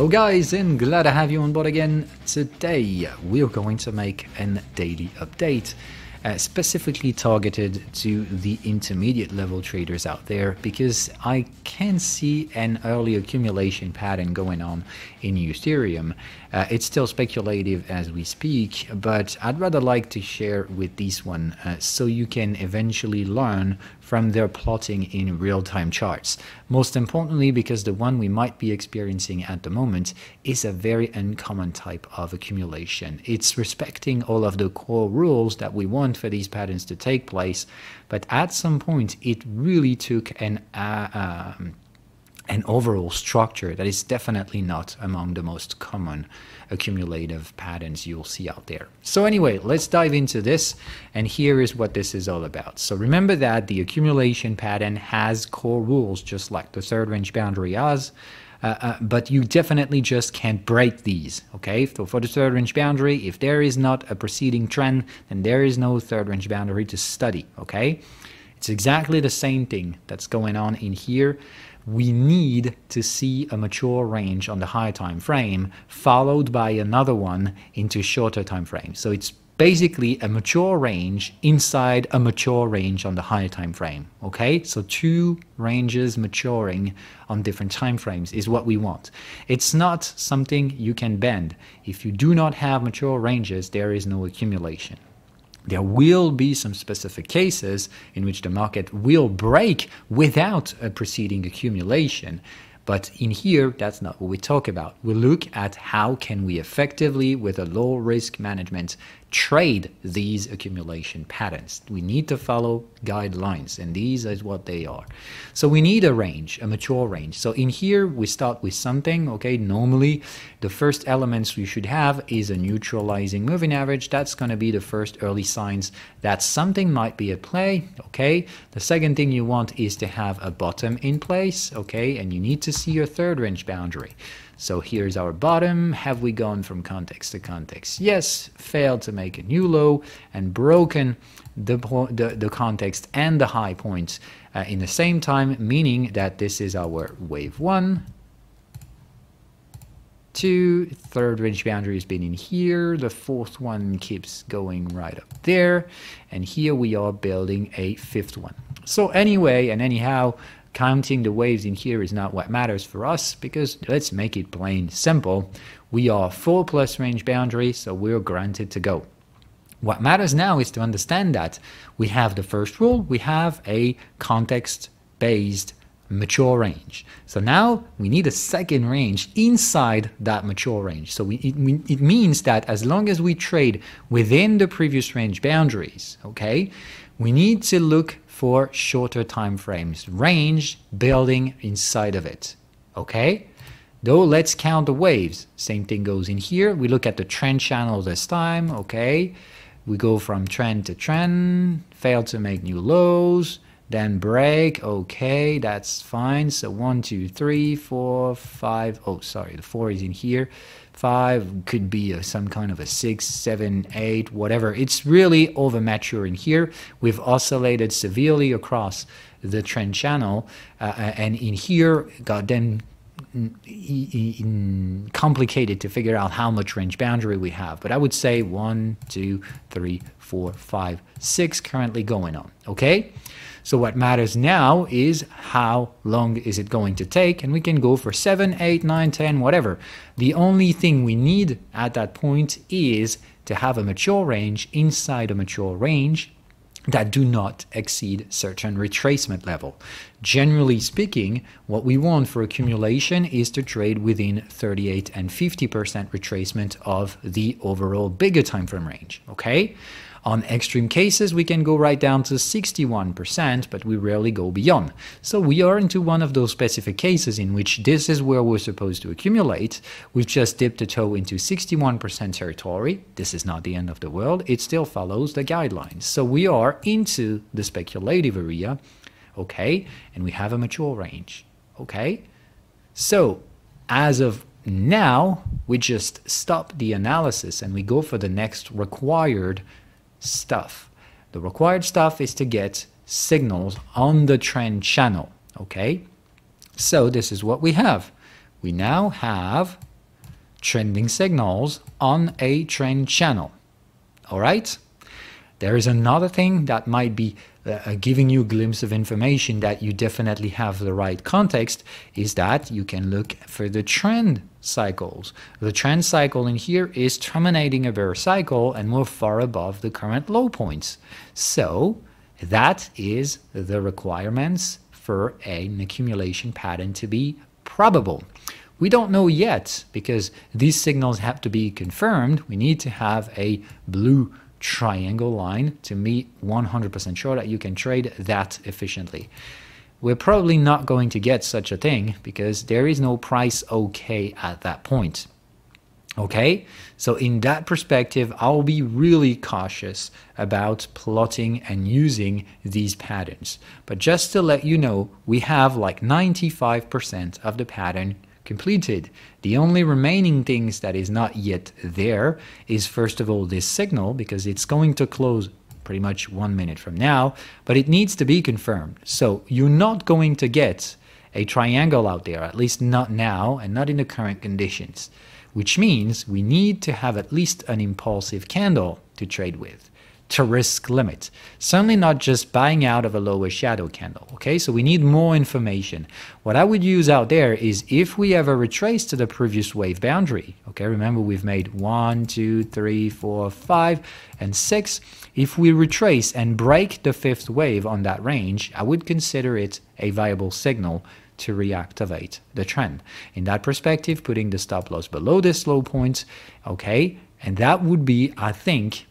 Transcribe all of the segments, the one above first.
Hello guys, and glad to have you on board again. Today we're going to make a daily update specifically targeted to the intermediate level traders out there, because I can see an early accumulation pattern going on in Ethereum. It's still speculative as we speak, but I'd rather like to share with this one so you can eventually learn from their plotting in real-time charts. Most importantly, because the one we might be experiencing at the moment is a very uncommon type of accumulation. It's respecting all of the core rules that we want for these patterns to take place, but at some point it really took an overall structure that is definitely not among the most common accumulative patterns you'll see out there. So anyway, let's dive into this, and here is what this is all about. So remember that the accumulation pattern has core rules just like the third range boundary has, but you definitely just can't break these, okay? So for the third range boundary, if there is not a preceding trend, then there is no third range boundary to study, okay? It's exactly the same thing that's going on in here. We need to see a mature range on the higher time frame followed by another one into shorter time frame. So it's basically a mature range inside a mature range on the higher time frame. Okay, so two ranges maturing on different time frames is what we want. It's not something you can bend. If you do not have mature ranges, there is no accumulation. There will be some specific cases in which the market will break without a preceding accumulation. But in here, that's not what we talk about. We look at how can we effectively, with a low risk management, trade these accumulation patterns. We need to follow guidelines, and these is what they are. So we need a range, a mature range. So in here, we start with something, okay? Normally, the first elements we should have is a neutralizing moving average. That's going to be the first early signs that something might be at play, okay? The second thing you want is to have a bottom in place, okay? And you need to see your third range boundary. So here's our bottom. Have we gone from context to context? Yes. Failed to make a new low and broken the context and the high points in the same time, meaning that this is our wave 1, 2, third range boundary has been in here, the fourth one keeps going right up there, and here we are building a fifth one. So anyway and anyhow, counting the waves in here is not what matters for us, because let's make it plain simple. We are 4+ range boundary, so we're granted to go. What matters now is to understand that we have the first rule, we have a context-based mature range. So now we need a second range inside that mature range. So it means that as long as we trade within the previous range boundaries, okay, we need to look for shorter time frames, range building inside of it, okay? Though let's count the waves. Same thing goes in here. We look at the trend channel this time, okay? We go from trend to trend, fail to make new lows, then break, okay, that's fine. So 1, 2, 3, 4, 5, oh sorry, the 4 is in here. 5 could be some kind of a 6, 7, 8, whatever. It's really over mature in here. We've oscillated severely across the trend channel, and in here got then complicated to figure out how much range boundary we have. But I would say 1, 2, 3, 4, 5, 6 currently going on, okay? So what matters now is how long is it going to take, and we can go for 7, 8, 9, 10, whatever. The only thing we need at that point is to have a mature range inside a mature range that do not exceed certain retracement level. Generally speaking, what we want for accumulation is to trade within 38 and 50% retracement of the overall bigger time frame range, okay? On extreme cases, we can go right down to 61%, but we rarely go beyond. So we are into one of those specific cases in which this is where we're supposed to accumulate. We've just dipped a toe into 61% territory. This is not the end of the world. It still follows the guidelines. So we are into the speculative area, okay? And we have a mature range, okay? So as of now, we just stop the analysis and we go for the next required stuff. The required stuff is to get signals on the trend channel, okay? So this is what we have. We now have trending signals on a trend channel. All right? There is another thing that might be giving you a glimpse of information that you definitely have the right context, is that you can look for the trend cycles. The trend cycle in here is terminating a bear cycle and we're far above the current low points. So that is the requirements for an accumulation pattern to be probable. We don't know yet because these signals have to be confirmed. We need to have a blue triangle line to be 100% sure that you can trade that efficiently. We're probably not going to get such a thing because there is no price okay at that point. Okay, so in that perspective, I'll be really cautious about plotting and using these patterns. But just to let you know, we have like 95% of the pattern completed. The only remaining things that is not yet there is, first of all, this signal, because it's going to close pretty much 1 minute from now, but it needs to be confirmed. So you're not going to get a triangle out there, at least not now and not in the current conditions, which means we need to have at least an impulsive candle to trade with, to risk limit. Certainly not just buying out of a lower shadow candle, okay? So we need more information. What I would use out there is if we ever retrace to the previous wave boundary, okay? Remember we've made 1, 2, 3, 4, 5, and 6. If we retrace and break the 5th wave on that range, I would consider it a viable signal to reactivate the trend. In that perspective, putting the stop loss below this low point, okay? And that would be, I think,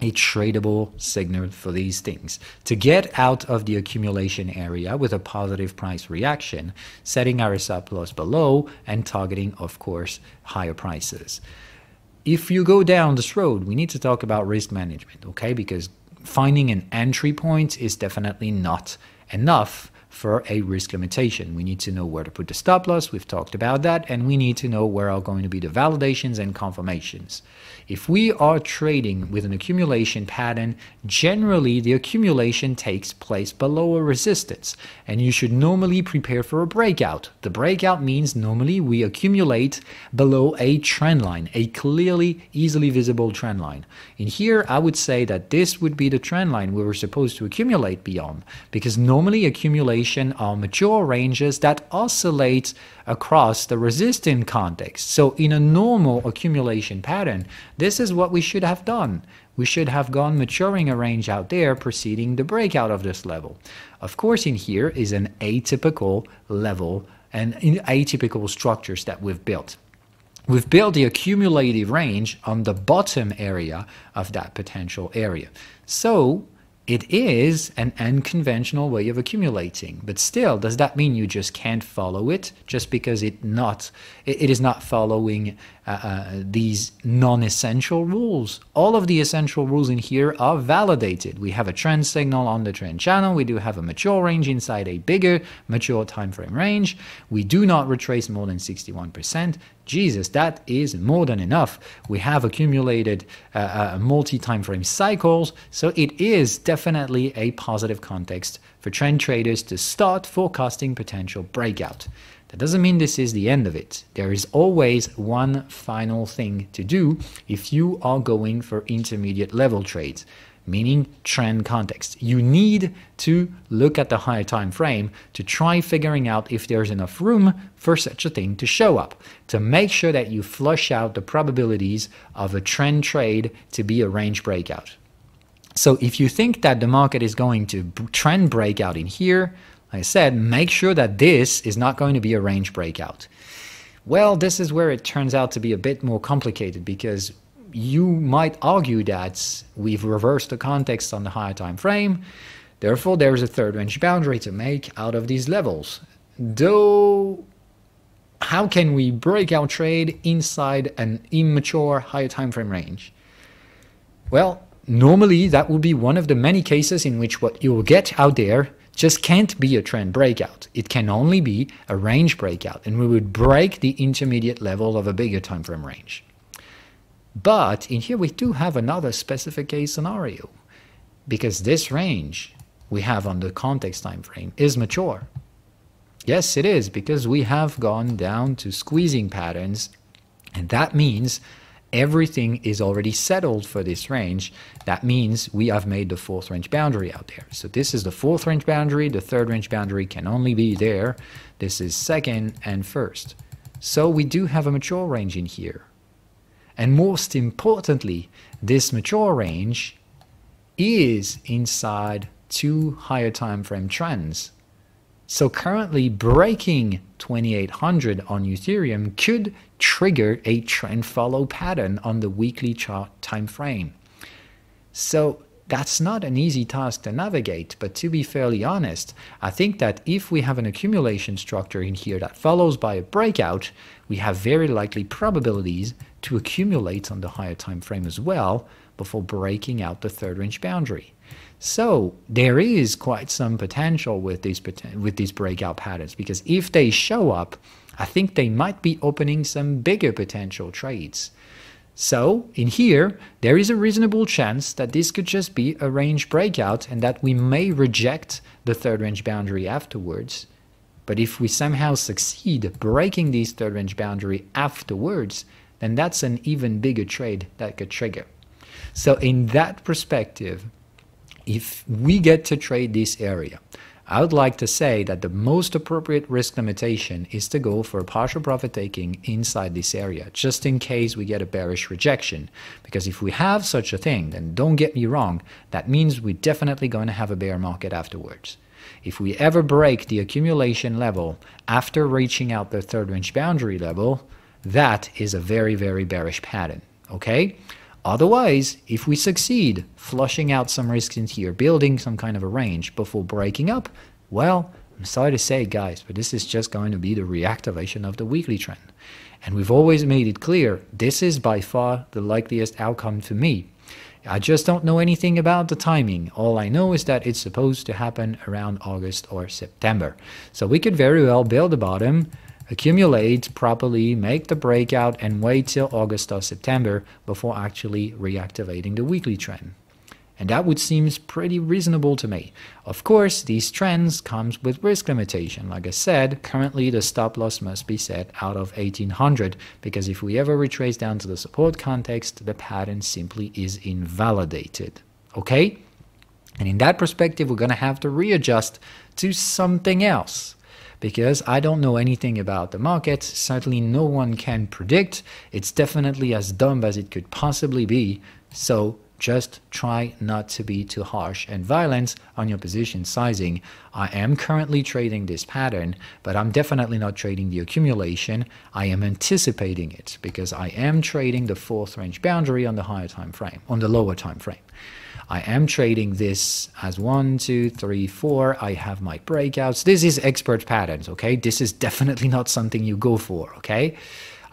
a tradable signal for these things. To get out of the accumulation area with a positive price reaction, setting our stop loss below and targeting, of course, higher prices. If you go down this road, we need to talk about risk management, okay? Because finding an entry point is definitely not enough for a risk limitation. We need to know where to put the stop loss, we've talked about that, and we need to know where are going to be the validations and confirmations. If we are trading with an accumulation pattern, generally the accumulation takes place below a resistance, and you should normally prepare for a breakout. The breakout means normally we accumulate below a trend line, a clearly, easily visible trend line. In here, I would say that this would be the trend line we were supposed to accumulate beyond, because normally accumulation are mature ranges that oscillate across the resistance context. So in a normal accumulation pattern, this is what we should have done. We should have gone maturing a range out there preceding the breakout of this level. Of course, in here is an atypical level and atypical structures that we've built. We've built the accumulative range on the bottom area of that potential area. So it is an unconventional way of accumulating, but still, does that mean you just can't follow it just because it is not following these non-essential rules? All of the essential rules in here are validated. We have a trend signal on the trend channel. We do have a mature range inside a bigger mature time frame range. We do not retrace more than 61%. Jesus, that is more than enough. We have accumulated multi-time frame cycles, so it is definitely a positive context for trend traders to start forecasting potential breakout. That doesn't mean this is the end of it. There is always one final thing to do if you are going for intermediate level trades, meaning trend context. You need to look at the higher time frame to try figuring out if there's enough room for such a thing to show up, to make sure that you flush out the probabilities of a trend trade to be a range breakout. So if you think that the market is going to trend breakout in here, like I said, make sure that this is not going to be a range breakout. Well, this is where it turns out to be a bit more complicated, because you might argue that we've reversed the context on the higher time frame, therefore there is a third range boundary to make out of these levels. Though, how can we break out trade inside an immature higher time frame range? Well, normally that would be one of the many cases in which what you'll get out there just can't be a trend breakout. It can only be a range breakout, and we would break the intermediate level of a bigger time frame range. But in here we do have another specific case scenario, because this range we have on the context time frame is mature. Yes, it is, because we have gone down to squeezing patterns And that means everything is already settled for this range. That means we have made the fourth range boundary out there. So this is the fourth range boundary. The third range boundary can only be there. This is second and first. So we do have a mature range in here. And most importantly, this mature range is inside two higher time frame trends. So currently breaking 2800 on Ethereum could trigger a trend follow pattern on the weekly chart time frame. So that's not an easy task to navigate, but to be fairly honest, I think that if we have an accumulation structure in here that follows by a breakout, we have very likely probabilities to accumulate on the higher time frame as well before breaking out the third range boundary. So there is quite some potential with these breakout patterns, because if they show up, I think they might be opening some bigger potential trades. So in here, there is a reasonable chance that this could just be a range breakout and that we may reject the third range boundary afterwards. But if we somehow succeed breaking this third range boundary afterwards, then that's an even bigger trade that could trigger. So in that perspective, if we get to trade this area, I would like to say that the most appropriate risk limitation is to go for a partial profit taking inside this area, just in case we get a bearish rejection. Because if we have such a thing, then don't get me wrong, that means we're definitely going to have a bear market afterwards. If we ever break the accumulation level after reaching out the third range boundary level, that is a very, very bearish pattern, okay? Otherwise, if we succeed flushing out some risks in here, building some kind of a range before breaking up, well, I'm sorry to say, guys, but this is just going to be the reactivation of the weekly trend. And we've always made it clear, this is by far the likeliest outcome for me. I just don't know anything about the timing. All I know is that it's supposed to happen around August or September. So we could very well build a bottom, accumulate properly, make the breakout, and wait till August or September before actually reactivating the weekly trend. And that would seem pretty reasonable to me. Of course, these trends comes with risk limitation. Like I said, currently the stop loss must be set out of 1800, because if we ever retrace down to the support context, the pattern simply is invalidated. Okay? And in that perspective, we're going to have to readjust to something else, because I don't know anything about the market. Certainly no one can predict. It's definitely as dumb as it could possibly be. So just try not to be too harsh and violent on your position sizing. I am currently trading this pattern, but I'm definitely not trading the accumulation. I am anticipating it because I am trading the fourth range boundary on the higher time frame, on the lower time frame. I am trading this as 1, 2, 3, 4. I have my breakouts. This is expert patterns, okay? This is definitely not something you go for, okay?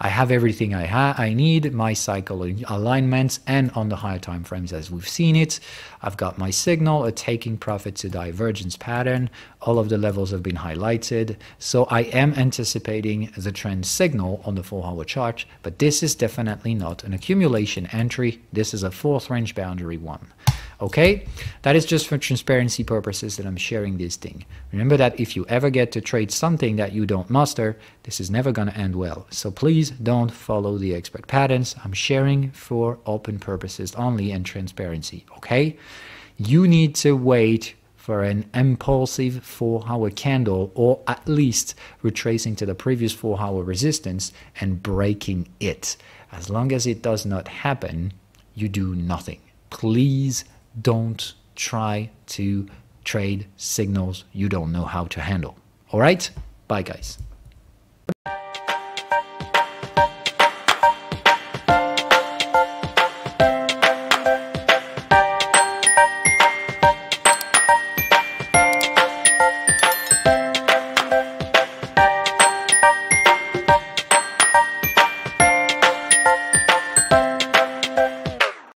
I have everything I need, my cycle alignments, and on the higher time frames as we've seen it. I've got my signal, a taking profit to divergence pattern. All of the levels have been highlighted. So I am anticipating the trend signal on the 4-hour chart, but this is definitely not an accumulation entry. This is a fourth range boundary one. Okay, that is just for transparency purposes that I'm sharing this thing. Remember that if you ever get to trade something that you don't master, this is never going to end well. So please don't follow the expert patterns. I'm sharing for open purposes only and transparency, okay? You need to wait for an impulsive 4-hour candle, or at least retracing to the previous 4-hour resistance and breaking it. As long as it does not happen, you do nothing. Please don't try to trade signals you don't know how to handle. All right? Bye, guys.